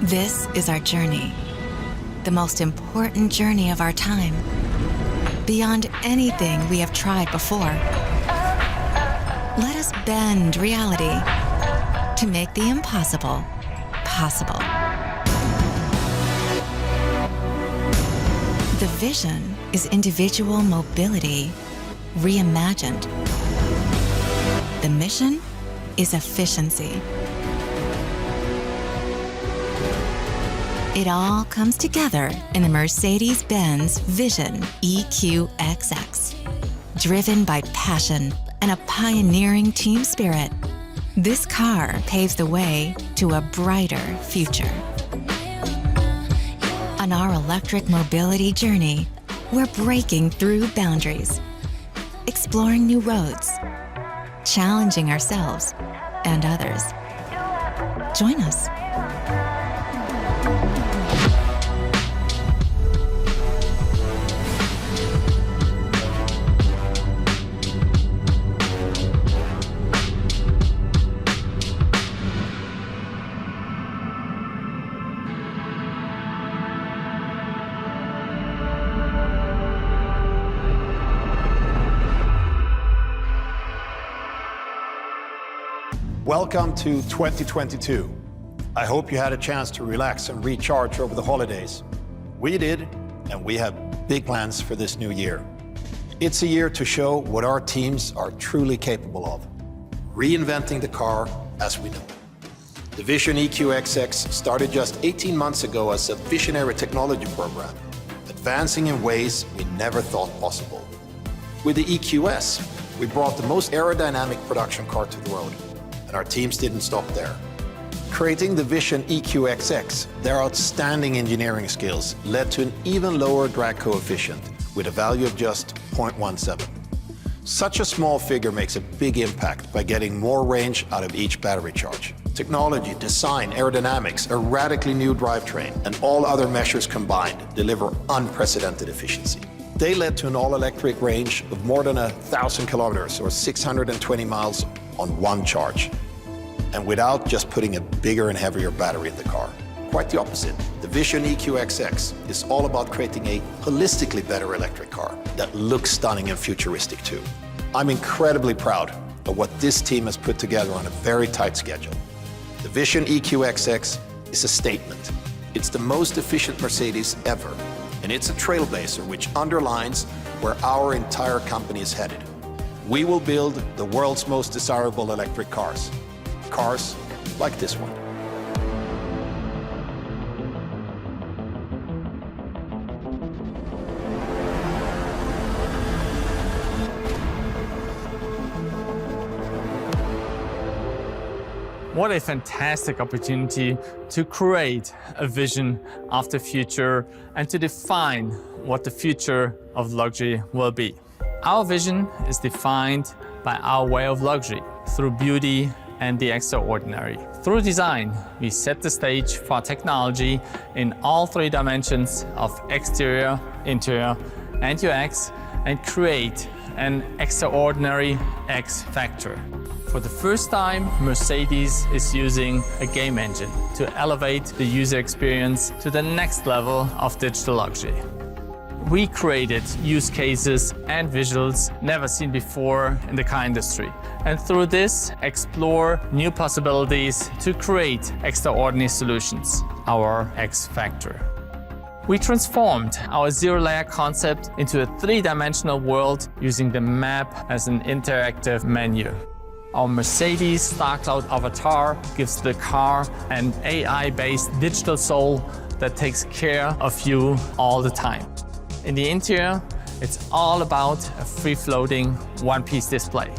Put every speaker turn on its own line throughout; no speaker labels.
This is our journey, the most important journey of our time, beyond anything we have tried before. Let us bend reality to make the impossible possible. The vision is individual mobility reimagined. The mission is efficiency. It all comes together in the Mercedes-Benz Vision EQXX. Driven by passion and a pioneering team spirit, this car paves the way to a brighter future. On our electric mobility journey, we're breaking through boundaries, exploring new roads, challenging ourselves and others. Join us.
Welcome to 2022. I hope you had a chance to relax and recharge over the holidays. We did, and we have big plans for this new year. It's a year to show what our teams are truly capable of, reinventing the car as we know it. The Vision EQXX started just 18 months ago as a visionary technology program, advancing in ways we never thought possible. With the EQS, we brought the most aerodynamic production car to the road. And our teams didn't stop there. Creating the Vision EQXX, their outstanding engineering skills led to an even lower drag coefficient with a value of just 0.17. Such a small figure makes a big impact by getting more range out of each battery charge. Technology, design, aerodynamics, a radically new drivetrain, and all other measures combined deliver unprecedented efficiency. They led to an all-electric range of more than 1,000 kilometers or 620 miles on one charge, and without just putting a bigger and heavier battery in the car. Quite the opposite. The Vision EQXX is all about creating a holistically better electric car that looks stunning and futuristic too. I'm incredibly proud of what this team has put together on a very tight schedule. The Vision EQXX is a statement. It's the most efficient Mercedes ever, and it's a trailblazer which underlines where our entire company is headed. We will build the world's most desirable electric cars. Cars like this one.
What a fantastic opportunity to create a vision of the future and to define what the future of luxury will be. Our vision is defined by our way of luxury through beauty and the extraordinary. Through design, we set the stage for technology in all three dimensions of exterior, interior, and UX, and create an extraordinary X factor. For the first time, Mercedes is using a game engine to elevate the user experience to the next level of digital luxury. We created use cases and visuals never seen before in the car industry, and through this explore new possibilities to create extraordinary solutions, our X Factor. We transformed our zero-layer concept into a three-dimensional world using the map as an interactive menu. Our Mercedes Star Cloud avatar gives the car an AI-based digital soul that takes care of you all the time. In the interior, it's all about a free-floating one-piece display.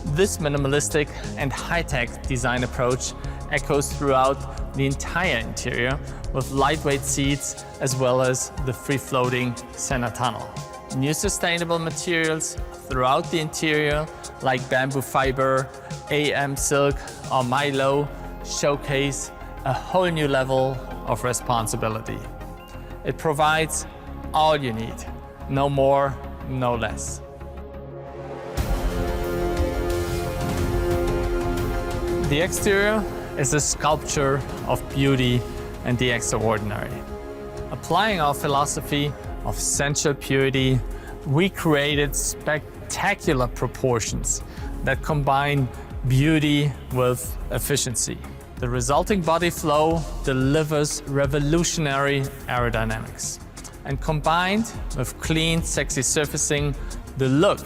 This minimalistic and high-tech design approach echoes throughout the entire interior with lightweight seats as well as the free-floating center tunnel. New sustainable materials throughout the interior like bamboo fiber, AM silk or Milo showcase a whole new level of responsibility. It provides all you need, no more, no less. The exterior is a sculpture of beauty and the extraordinary. Applying our philosophy of sensual purity, we created spectacular proportions that combine beauty with efficiency. The resulting body flow delivers revolutionary aerodynamics. And combined with clean, sexy surfacing, the look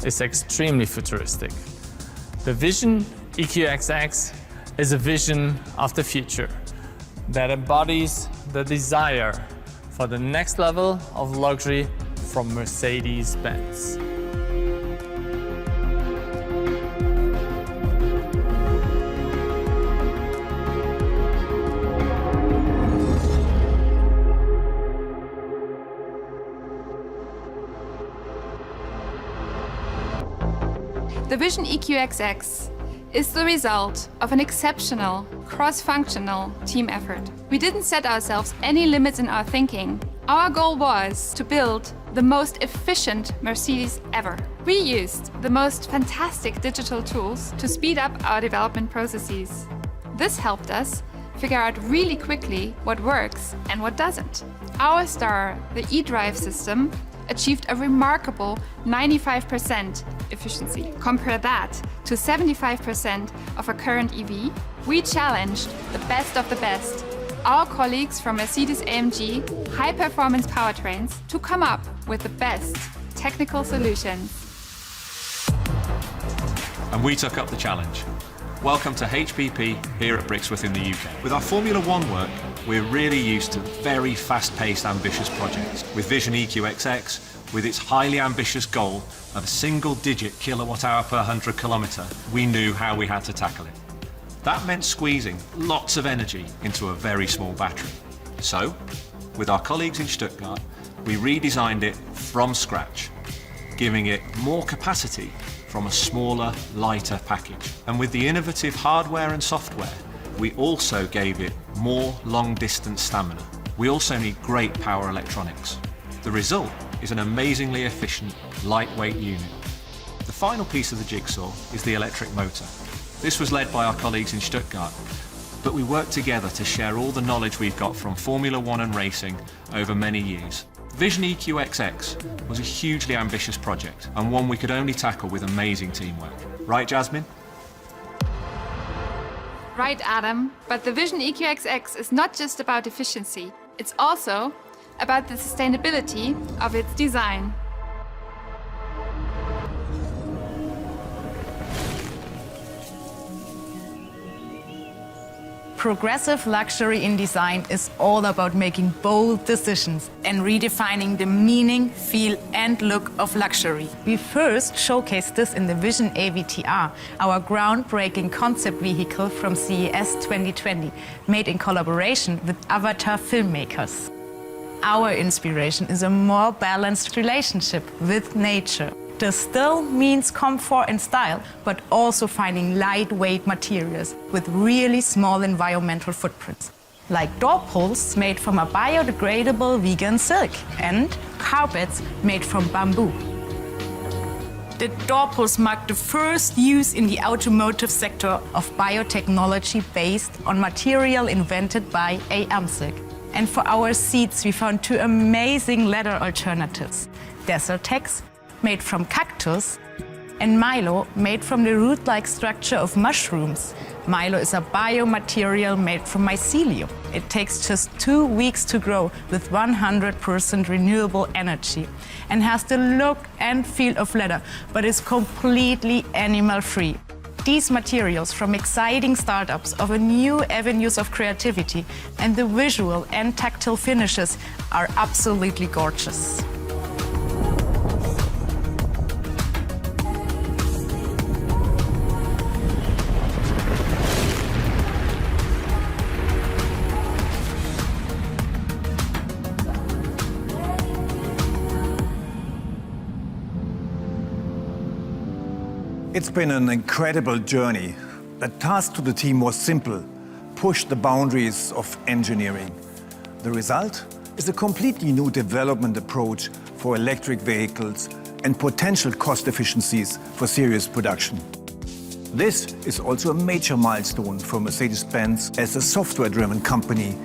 is extremely futuristic. The Vision EQXX is a vision of the future that embodies the desire for the next level of luxury from Mercedes-Benz.
The Vision EQXX is the result of an exceptional, cross-functional team effort. We didn't set ourselves any limits in our thinking. Our goal was to build the most efficient Mercedes ever. We used the most fantastic digital tools to speed up our development processes. This helped us figure out really quickly what works and what doesn't. Our star, the eDrive system, achieved a remarkable 95% efficiency. Compare that to 75% of a current EV. We challenged the best of the best, our colleagues from Mercedes-AMG high-performance powertrains, to come up with the best technical solutions.
And we took up the challenge. Welcome to HPP here at Brixworth in the UK. With our Formula One work, we're really used to very fast-paced, ambitious projects. With Vision EQXX, with its highly ambitious goal of a single-digit kilowatt-hour per 100 kilometre, we knew how we had to tackle it. That meant squeezing lots of energy into a very small battery. So, with our colleagues in Stuttgart, we redesigned it from scratch, giving it more capacity from a smaller, lighter package. And with the innovative hardware and software, we also gave it more long-distance stamina. We also need great power electronics. The result is an amazingly efficient, lightweight unit. The final piece of the jigsaw is the electric motor. This was led by our colleagues in Stuttgart, but we worked together to share all the knowledge we've got from Formula One and racing over many years. Vision EQXX was a hugely ambitious project and one we could only tackle with amazing teamwork. Right, Jasmine?
Right, Adam, but the Vision EQXX is not just about efficiency. It's also about the sustainability of its design.
Progressive luxury in design is all about making bold decisions and redefining the meaning, feel and look of luxury. We first showcased this in the Vision AVTR, our groundbreaking concept vehicle from CES 2020, made in collaboration with Avatar filmmakers. Our inspiration is a more balanced relationship with nature. This still means comfort and style, but also finding lightweight materials with really small environmental footprints, like door pulls made from a biodegradable vegan silk and carpets made from bamboo. The door pulls marked the first use in the automotive sector of biotechnology based on material invented by AMSIC. And for our seats, we found two amazing leather alternatives: Desertex, made from cactus, and Milo, made from the root-like structure of mushrooms. Milo is a biomaterial made from mycelium. It takes just 2 weeks to grow with 100% renewable energy and has the look and feel of leather, but is completely animal-free. These materials from exciting startups offer new avenues of creativity, and the visual and tactile finishes are absolutely gorgeous.
It's been an incredible journey. The task to the team was simple: push the boundaries of engineering. The result is a completely new development approach for electric vehicles and potential cost efficiencies for serious production. This is also a major milestone for Mercedes-Benz as a software-driven company,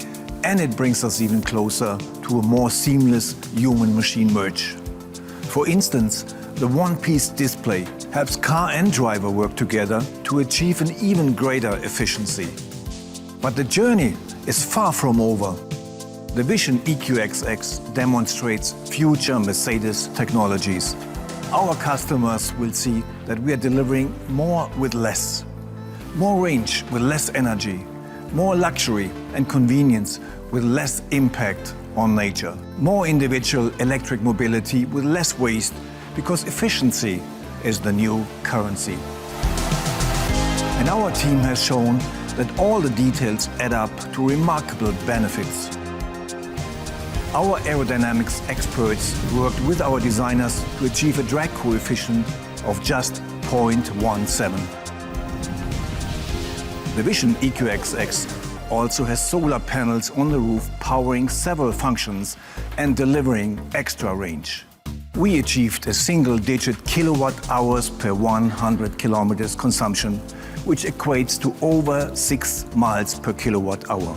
and it brings us even closer to a more seamless human-machine merge. For instance, the one-piece display helps car and driver work together to achieve an even greater efficiency. But the journey is far from over. The Vision EQXX demonstrates future Mercedes technologies. Our customers will see that we are delivering more with less. More range with less energy, more luxury and convenience with less impact on nature. More individual electric mobility with less waste, because efficiency is the new currency. And our team has shown that all the details add up to remarkable benefits. Our aerodynamics experts worked with our designers to achieve a drag coefficient of just 0.17. The Vision EQXX also has solar panels on the roof powering several functions and delivering extra range. We achieved a single-digit kilowatt hours per 100 kilometers consumption, which equates to over 6 miles per kilowatt hour.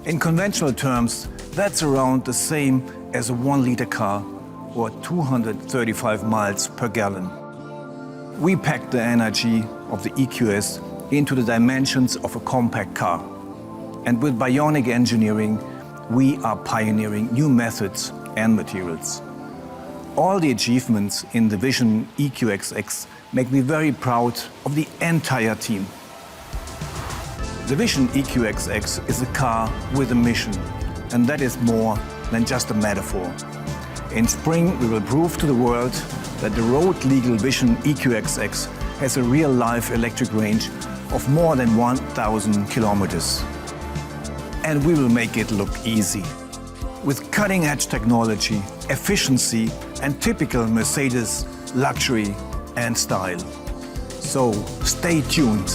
In conventional terms, that's around the same as a 1-liter car or 235 miles per gallon. We packed the energy of the EQS into the dimensions of a compact car. And with bionic engineering, we are pioneering new methods and materials. All the achievements in the Vision EQXX make me very proud of the entire team. The Vision EQXX is a car with a mission, and that is more than just a metaphor. In spring, we will prove to the world that the road-legal Vision EQXX has a real-life electric range of more than 1,000 kilometers. And we will make it look easy. With cutting-edge technology, efficiency, and typical Mercedes luxury and style. So stay tuned.